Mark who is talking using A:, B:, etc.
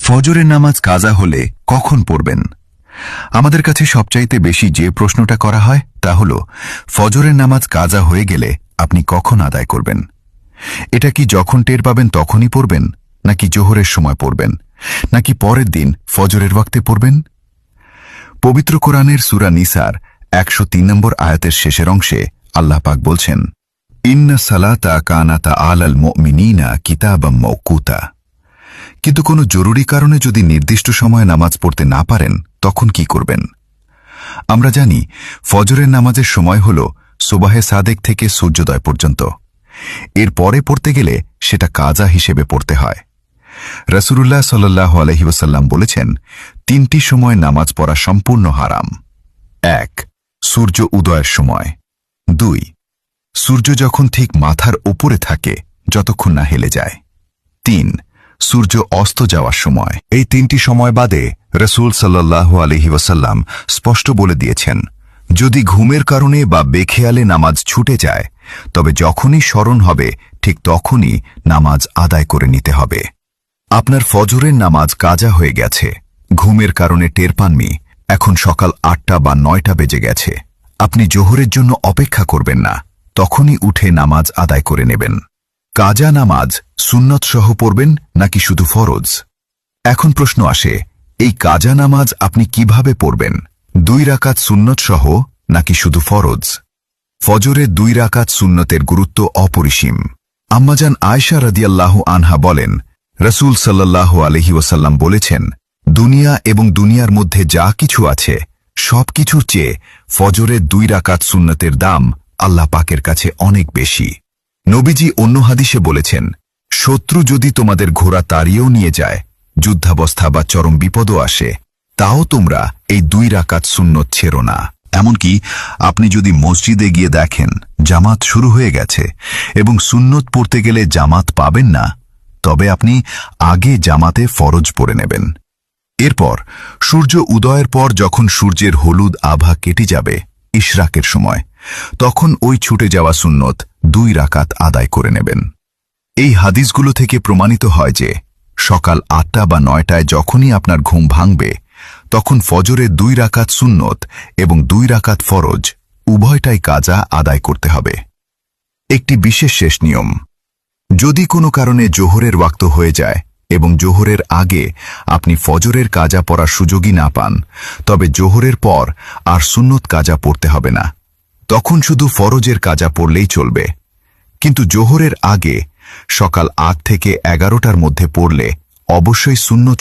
A: ফজরের নামাজ কাজা হলে কখন পড়বেন? আমাদের কাছে সবচাইতে বেশি যে প্রশ্নটা করা হয় তা হল, ফজরের নামাজ কাজা হয়ে গেলে আপনি কখন আদায় করবেন? এটা কি যখন টের পাবেন তখনই পড়বেন, নাকি জোহরের সময় পড়বেন, নাকি পরের দিন ফজরের ওয়াক্তে পড়বেন? পবিত্র কোরআনের সূরা নিসার 103 নম্বর আয়াতের শেষের অংশে আল্লাহ পাক বলছেন, ইন্না সালাতা কানাতা আলাল মুমিনিনা কিতাবাম মাওকুতা। কিন্তু কোনো জরুরি কারণে যদি নির্দিষ্ট সময়ে নামাজ পড়তে না পারেন, তখন কি করবেন? আমরা জানি ফজরের নামাজের সময় হল সুবাহে সাদেক থেকে সূর্যোদয় পর্যন্ত। এর পরে পড়তে গেলে সেটা কাজা হিসেবে পড়তে হয়। রাসূলুল্লাহ সাল্লাল্লাহু আলাইহি ওয়াসাল্লাম বলেছেন, 3টি সময় নামাজ পড়া সম্পূর্ণ হারাম। 1. সূর্য উদয়ের সময়। 2. সূর্য যখন ঠিক মাথার উপরে থাকে, যতক্ষণ না হেলে যায়। 3. সূর্য অস্ত যাওয়ার সময়। এই 3টি সময় বাদে রাসূল সাল্লাল্লাহু আলাইহি ওয়াসাল্লাম স্পষ্ট বলে দিয়েছেন, যদি ঘুমের কারণে বা বেখেয়ালে নামাজ ছুটে যায়, তবে যখনই স্মরণ হবে ঠিক তখনই নামাজ আদায় করে নিতে হবে। আপনার ফজরের নামাজ কাজা হয়ে গেছে, ঘুমের কারণে টের পাননি, এখন সকাল 8টা বা 9টা বেজে গেছে। আপনি জোহরের জন্য অপেক্ষা করবেন না, তখনই উঠে নামাজ আদায় করে নেবেন। কাজা নামাজ সুন্নত সহ পড়বেন নাকি শুধু ফরজ? এখন প্রশ্ন আসে, এই কাজা নামাজ আপনি কিভাবে পড়বেন? 2 রাকাত সুন্নত সহ নাকি শুধু ফরজ? ফজরে 2 রাকাত সুন্নতের গুরুত্ব অপরিসীম। আম্মাজান আয়েশা রাদিয়াল্লাহু আনহা বলেন, রাসূল সাল্লাল্লাহু আলাইহি ওয়াসাল্লাম বলেছেন, দুনিয়া এবং দুনিয়ার মধ্যে যা কিছু আছে সবকিছুর চেয়ে ফজরের 2 রাকাত সুন্নতের দাম আল্লাহ পাকের কাছে অনেক বেশি। নবীজি অন্য হাদিসে বলেছেন, শত্রু যদি তোমাদের ঘোড়া তাড়িয়েও নিয়ে যায়, যুদ্ধাবস্থা বা চরম বিপদও আসে, তাও তোমরা এই 2 রাকাত সুন্নত ছেড়ো না। এমনকি আপনি যদি মসজিদে গিয়ে দেখেন জামাত শুরু হয়ে গেছে এবং সুন্নত পড়তে গেলে জামাত পাবেন না, তবে আপনি আগে জামাতে ফরজ পড়ে নেবেন। এরপর সূর্য উদয়ের পর যখন সূর্যের হলুদ আভা কেটে যাবে, ইশরাকের সময়, তখন ওই ছুটে যাওয়া সুন্নত 2 রাকাত আদায় করে নেবেন। এই হাদিসগুলো থেকে প্রমাণিত হয় যে সকাল 8টা বা 9টায় যখনই আপনার ঘুম ভাঙবে, তখন ফজরের 2 রাকাত সুন্নত এবং 2 রাকাত ফরজ উভয়টাই কাজা আদায় করতে হবে। একটি বিশেষ শেষ নিয়ম, যদি কোনো কারণে জোহরের ওয়াক্ত হয়ে যায় এবং জোহরের আগে আপনি ফজরের কাজা পড়ার সুযোগই না পান, তবে জোহরের পর আর সুন্নত কাজা পড়তে হবে না, তখন শুধু ফরজের কাজা পড়লেই চলবে। কিন্তু জোহরের আগে সকাল 8 থেকে 11টার মধ্যে পড়লে অবশ্যই সুন্নত